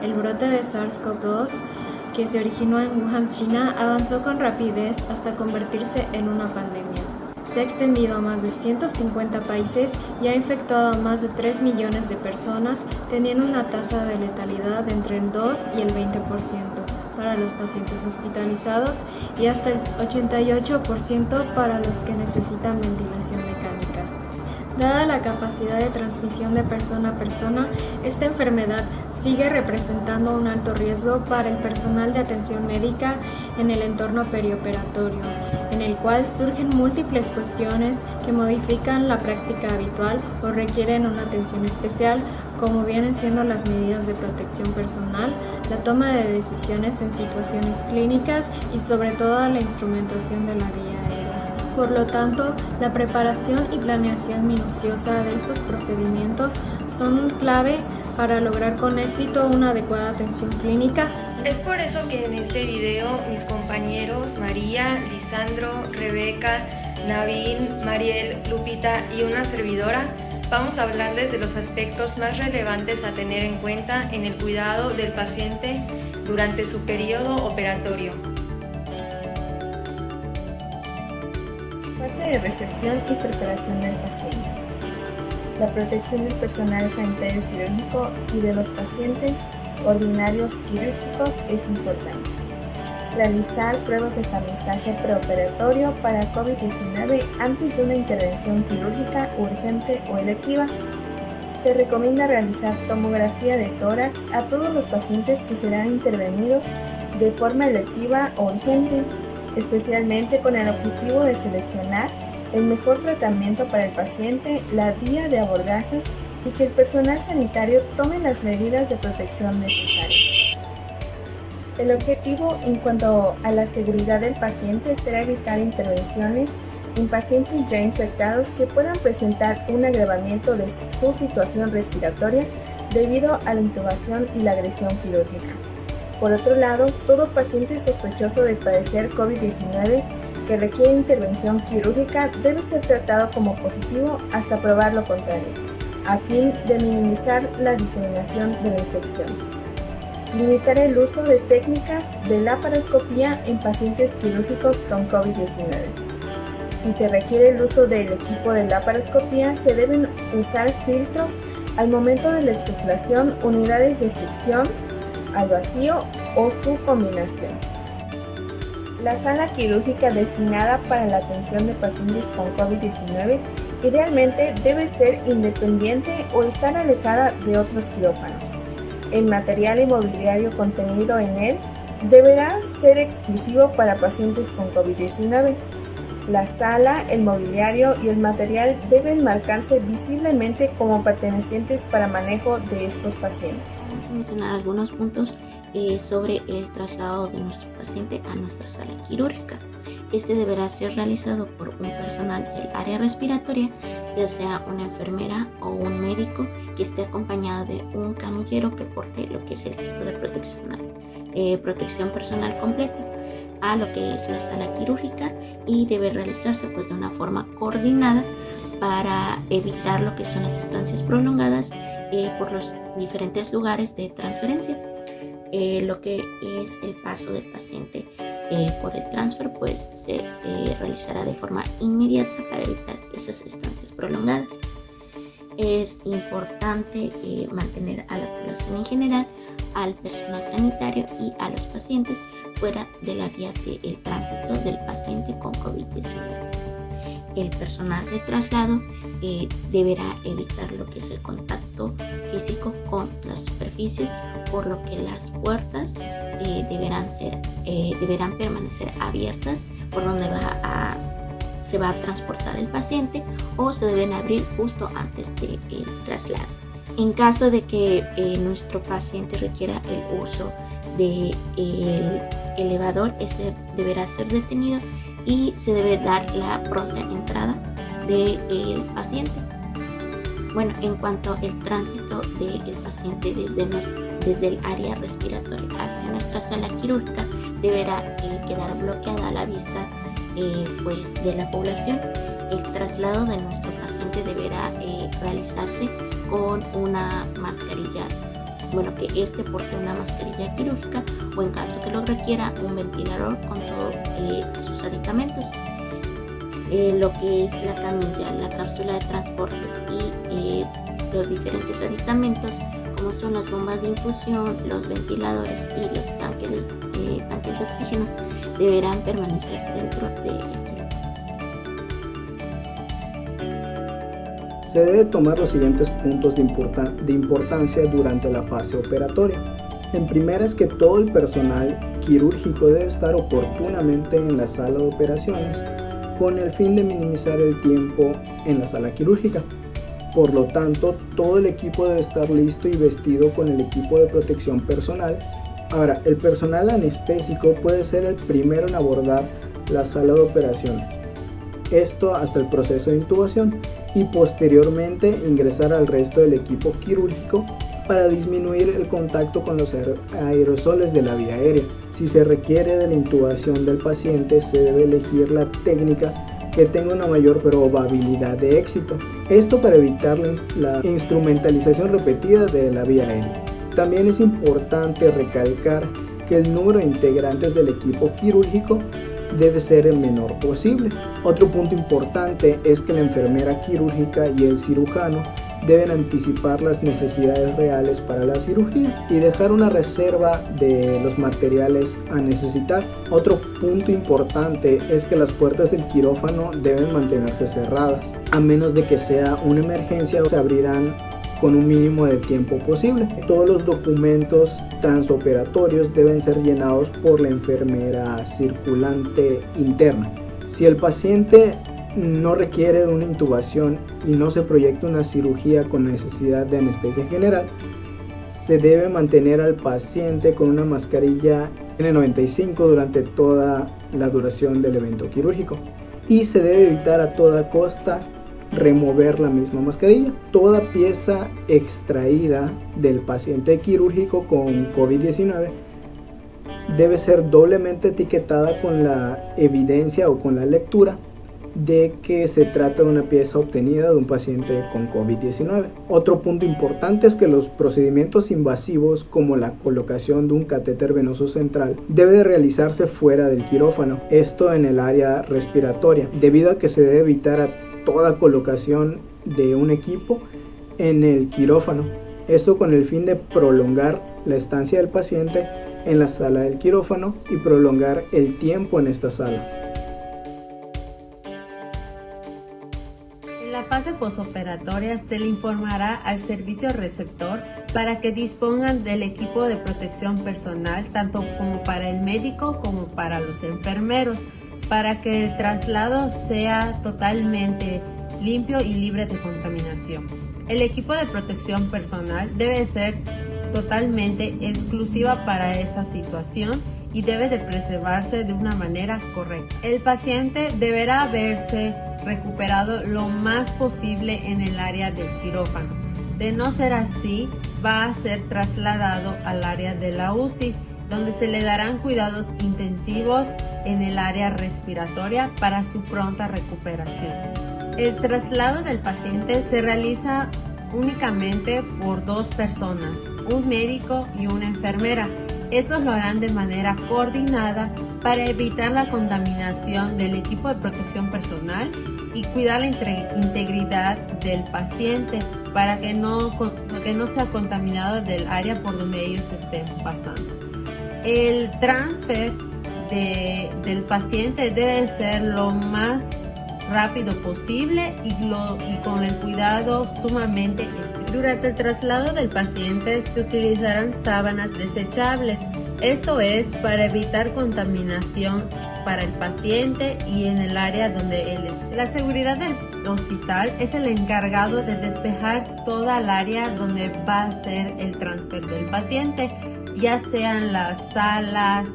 El brote de SARS-CoV-2, que se originó en Wuhan, China, avanzó con rapidez hasta convertirse en una pandemia. Se ha extendido a más de 150 países y ha infectado a más de 3 millones de personas, teniendo una tasa de letalidad de entre el 2 y el 20% para los pacientes hospitalizados y hasta el 88% para los que necesitan ventilación mecánica. Dada la capacidad de transmisión de persona a persona, esta enfermedad sigue representando un alto riesgo para el personal de atención médica en el entorno perioperatorio, en el cual surgen múltiples cuestiones que modifican la práctica habitual o requieren una atención especial, como vienen siendo las medidas de protección personal, la toma de decisiones en situaciones clínicas y sobre todo la instrumentación de la vía aérea. Por lo tanto, la preparación y planeación minuciosa de estos procedimientos son clave para lograr con éxito una adecuada atención clínica. Es por eso que en este video mis compañeros María, Lisandro, Rebeca, Navin, Mariel, Lupita y una servidora vamos a hablarles de los aspectos más relevantes a tener en cuenta en el cuidado del paciente durante su periodo operatorio. Fase de recepción y preparación del paciente. La protección del personal sanitario quirúrgico y de los pacientes ordinarios quirúrgicos es importante. Realizar pruebas de tamizaje preoperatorio para COVID-19 antes de una intervención quirúrgica urgente o electiva. Se recomienda realizar tomografía de tórax a todos los pacientes que serán intervenidos de forma electiva o urgente, especialmente con el objetivo de seleccionar el mejor tratamiento para el paciente, la vía de abordaje y que el personal sanitario tome las medidas de protección necesarias. El objetivo en cuanto a la seguridad del paciente será evitar intervenciones en pacientes ya infectados que puedan presentar un agravamiento de su situación respiratoria debido a la intubación y la agresión quirúrgica. Por otro lado, todo paciente sospechoso de padecer COVID-19 que requiere intervención quirúrgica debe ser tratado como positivo hasta probar lo contrario, a fin de minimizar la diseminación de la infección. Limitar el uso de técnicas de laparoscopía en pacientes quirúrgicos con COVID-19. Si se requiere el uso del equipo de laparoscopía, se deben usar filtros al momento de la exuflación, unidades de succión al vacío o su combinación. La sala quirúrgica designada para la atención de pacientes con COVID-19 idealmente debe ser independiente o estar alejada de otros quirófanos. El material y mobiliario contenido en él deberá ser exclusivo para pacientes con COVID-19. La sala, el mobiliario y el material deben marcarse visiblemente como pertenecientes para manejo de estos pacientes. Vamos a mencionar algunos puntos sobre el traslado de nuestro paciente a nuestra sala quirúrgica. Este deberá ser realizado por un personal del área respiratoria, ya sea una enfermera o un médico que esté acompañado de un camillero que porte lo que es el equipo de protección personal completa a lo que es la sala quirúrgica, y debe realizarse de una forma coordinada para evitar lo que son las estancias prolongadas por los diferentes lugares de transferencia. Lo que es el paso del paciente por el transfer se realizará de forma inmediata para evitar esas estancias prolongadas. Es importante mantener a la población en general, al personal sanitario y a los pacientes fuera de la vía del tránsito del paciente con COVID-19. El personal de traslado deberá evitar lo que es el contacto físico con las superficies, por lo que las puertas deberán permanecer abiertas por donde se va a transportar el paciente, o se deben abrir justo antes del traslado. En caso de que nuestro paciente requiera el uso del elevador, este deberá ser detenido y se debe dar la pronta entrada del paciente. Bueno, en cuanto al tránsito del paciente desde el área respiratoria hacia nuestra sala quirúrgica, deberá quedar bloqueada la vista de la población. El traslado de nuestro paciente deberá realizarse con una mascarilla que éste porte una mascarilla quirúrgica o, en caso que lo requiera, un ventilador con todos sus aditamentos. Lo que es la camilla, la cápsula de transporte y los diferentes aditamentos, como son las bombas de infusión, los ventiladores y los tanques de oxígeno, deberán permanecer dentro del quirófano. Se debe tomar los siguientes puntos de importancia durante la fase operatoria. En primera es que todo el personal quirúrgico debe estar oportunamente en la sala de operaciones con el fin de minimizar el tiempo en la sala quirúrgica. Por lo tanto, todo el equipo debe estar listo y vestido con el equipo de protección personal. Ahora, el personal anestésico puede ser el primero en abordar la sala de operaciones. Esto hasta el proceso de intubación y posteriormente ingresar al resto del equipo quirúrgico para disminuir el contacto con los aerosoles de la vía aérea. Si se requiere de la intubación del paciente, se debe elegir la técnica que tenga una mayor probabilidad de éxito. Esto para evitar la instrumentalización repetida de la vía aérea. También es importante recalcar que el número de integrantes del equipo quirúrgico debe ser el menor posible. Otro punto importante es que la enfermera quirúrgica y el cirujano deben anticipar las necesidades reales para la cirugía y dejar una reserva de los materiales a necesitar. Otro punto importante es que las puertas del quirófano deben mantenerse cerradas, a menos de que sea una emergencia, se abrirán con un mínimo de tiempo posible. Todos los documentos transoperatorios deben ser llenados por la enfermera circulante interna. Si el paciente no requiere de una intubación y no se proyecta una cirugía con necesidad de anestesia general, se debe mantener al paciente con una mascarilla N95 durante toda la duración del evento quirúrgico y se debe evitar a toda costa remover la misma mascarilla. Toda pieza extraída del paciente quirúrgico con COVID-19 debe ser doblemente etiquetada con la evidencia o con la lectura de que se trata de una pieza obtenida de un paciente con COVID-19. Otro punto importante es que los procedimientos invasivos como la colocación de un catéter venoso central debe realizarse fuera del quirófano, esto en el área respiratoria, debido a que se debe evitar toda colocación de un equipo en el quirófano, esto con el fin de prolongar la estancia del paciente en la sala del quirófano y prolongar el tiempo en esta sala. En la fase posoperatoria se le informará al servicio receptor para que dispongan del equipo de protección personal, tanto como para el médico como para los enfermeros, para que el traslado sea totalmente limpio y libre de contaminación. El equipo de protección personal debe ser totalmente exclusiva para esa situación y debe de preservarse de una manera correcta. El paciente deberá verse recuperado lo más posible en el área del quirófano. De no ser así, va a ser trasladado al área de la UCI, donde se le darán cuidados intensivos en el área respiratoria para su pronta recuperación. El traslado del paciente se realiza únicamente por 2 personas, un médico y una enfermera. Estos lo harán de manera coordinada para evitar la contaminación del equipo de protección personal y cuidar la integridad del paciente para que no sea contaminado del área por donde ellos estén pasando. El transfer del paciente debe ser lo más rápido posible y con el cuidado sumamente estricto. Durante el traslado del paciente se utilizarán sábanas desechables. Esto es para evitar contaminación para el paciente y en el área donde él esté. La seguridad del hospital es el encargado de despejar toda el área donde va a ser el transfer del paciente, ya sean las salas,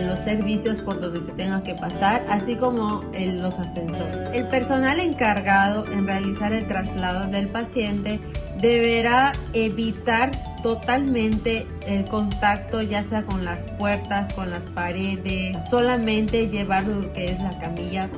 los servicios por donde se tenga que pasar, así como los ascensores. El personal encargado en realizar el traslado del paciente deberá evitar totalmente el contacto, ya sea con las puertas, con las paredes, solamente llevar lo que es la camilla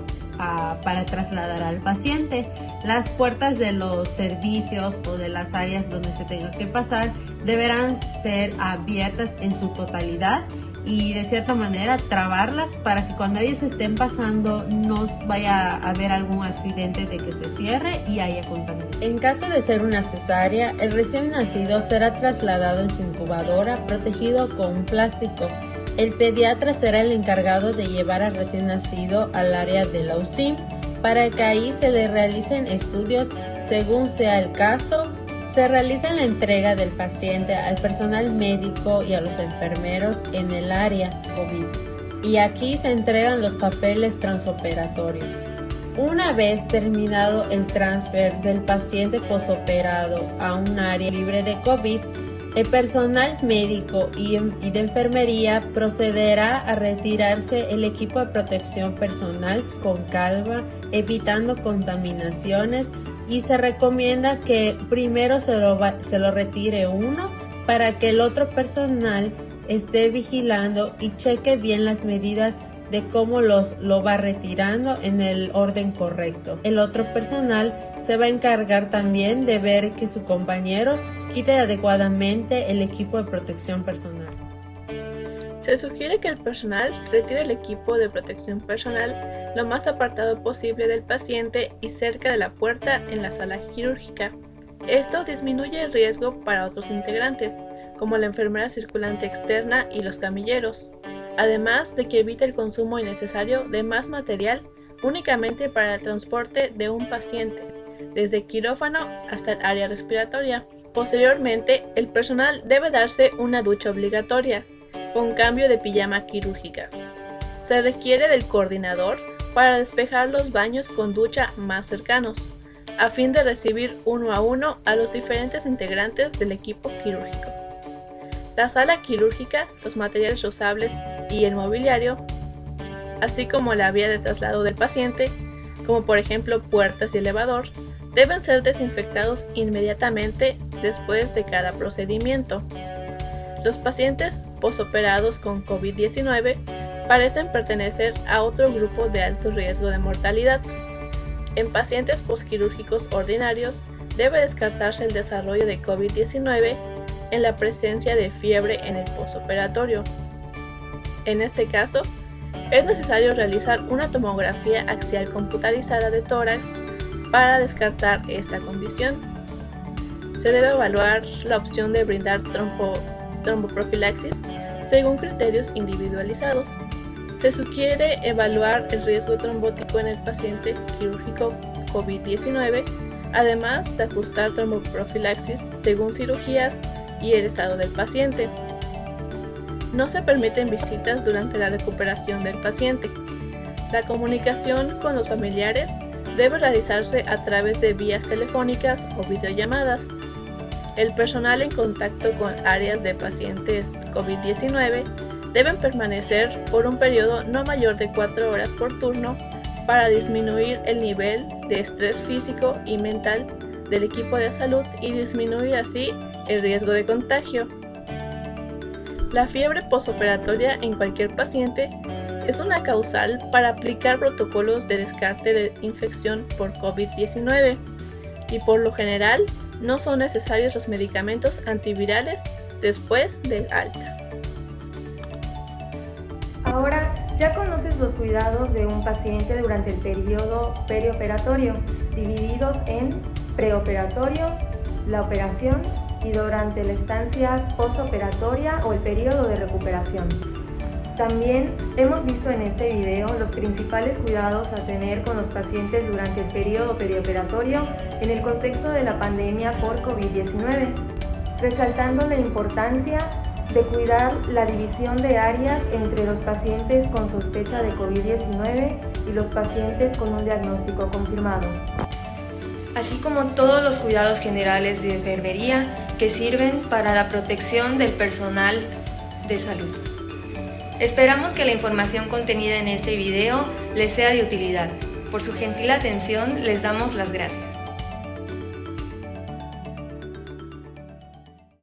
para trasladar al paciente. Las puertas de los servicios o de las áreas donde se tenga que pasar deberán ser abiertas en su totalidad y de cierta manera trabarlas para que cuando ellos estén pasando no vaya a haber algún accidente de que se cierre y haya contaminación. En caso de ser una cesárea, el recién nacido será trasladado en su incubadora protegido con un plástico. El pediatra será el encargado de llevar al recién nacido al área de la UCIM para que ahí se le realicen estudios según sea el caso. Se realiza la entrega del paciente al personal médico y a los enfermeros en el área COVID y aquí se entregan los papeles transoperatorios. Una vez terminado el transfer del paciente posoperado a un área libre de COVID, el personal médico y de enfermería procederá a retirarse el equipo de protección personal con calma, evitando contaminaciones, y se recomienda que primero se lo retire uno para que el otro personal esté vigilando y cheque bien las medidas de cómo lo va retirando en el orden correcto. El otro personal se va a encargar también de ver que su compañero quite adecuadamente el equipo de protección personal. Se sugiere que el personal retire el equipo de protección personal lo más apartado posible del paciente y cerca de la puerta en la sala quirúrgica. Esto disminuye el riesgo para otros integrantes, como la enfermera circulante externa y los camilleros, además de que evita el consumo innecesario de más material únicamente para el transporte de un paciente, desde quirófano hasta el área respiratoria. Posteriormente, el personal debe darse una ducha obligatoria, con cambio de pijama quirúrgica. Se requiere del coordinador para despejar los baños con ducha más cercanos, a fin de recibir uno a uno a los diferentes integrantes del equipo quirúrgico. La sala quirúrgica, los materiales usables y el mobiliario, así como la vía de traslado del paciente, como por ejemplo puertas y elevador, deben ser desinfectados inmediatamente después de cada procedimiento. Los pacientes posoperados con COVID-19 parecen pertenecer a otro grupo de alto riesgo de mortalidad. En pacientes posquirúrgicos ordinarios debe descartarse el desarrollo de COVID-19 en la presencia de fiebre en el posoperatorio. En este caso, es necesario realizar una tomografía axial computarizada de tórax para descartar esta condición. Se debe evaluar la opción de brindar tromboprofilaxis según criterios individualizados. Se sugiere evaluar el riesgo trombótico en el paciente quirúrgico COVID-19, además de ajustar tromboprofilaxis según cirugías y el estado del paciente. No se permiten visitas durante la recuperación del paciente. La comunicación con los familiares debe realizarse a través de vías telefónicas o videollamadas. El personal en contacto con áreas de pacientes COVID-19 deben permanecer por un periodo no mayor de 4 horas por turno para disminuir el nivel de estrés físico y mental del equipo de salud y disminuir así el riesgo de contagio. La fiebre posoperatoria en cualquier paciente es una causal para aplicar protocolos de descarte de infección por COVID-19 y por lo general no son necesarios los medicamentos antivirales después del alta. Ahora ya conoces los cuidados de un paciente durante el periodo perioperatorio, divididos en preoperatorio, la operación y durante la estancia posoperatoria o el periodo de recuperación. También hemos visto en este video los principales cuidados a tener con los pacientes durante el periodo perioperatorio en el contexto de la pandemia por COVID-19, resaltando la importancia de cuidar la división de áreas entre los pacientes con sospecha de COVID-19 y los pacientes con un diagnóstico confirmado, así como todos los cuidados generales de enfermería que sirven para la protección del personal de salud. Esperamos que la información contenida en este video les sea de utilidad. Por su gentil atención les damos las gracias.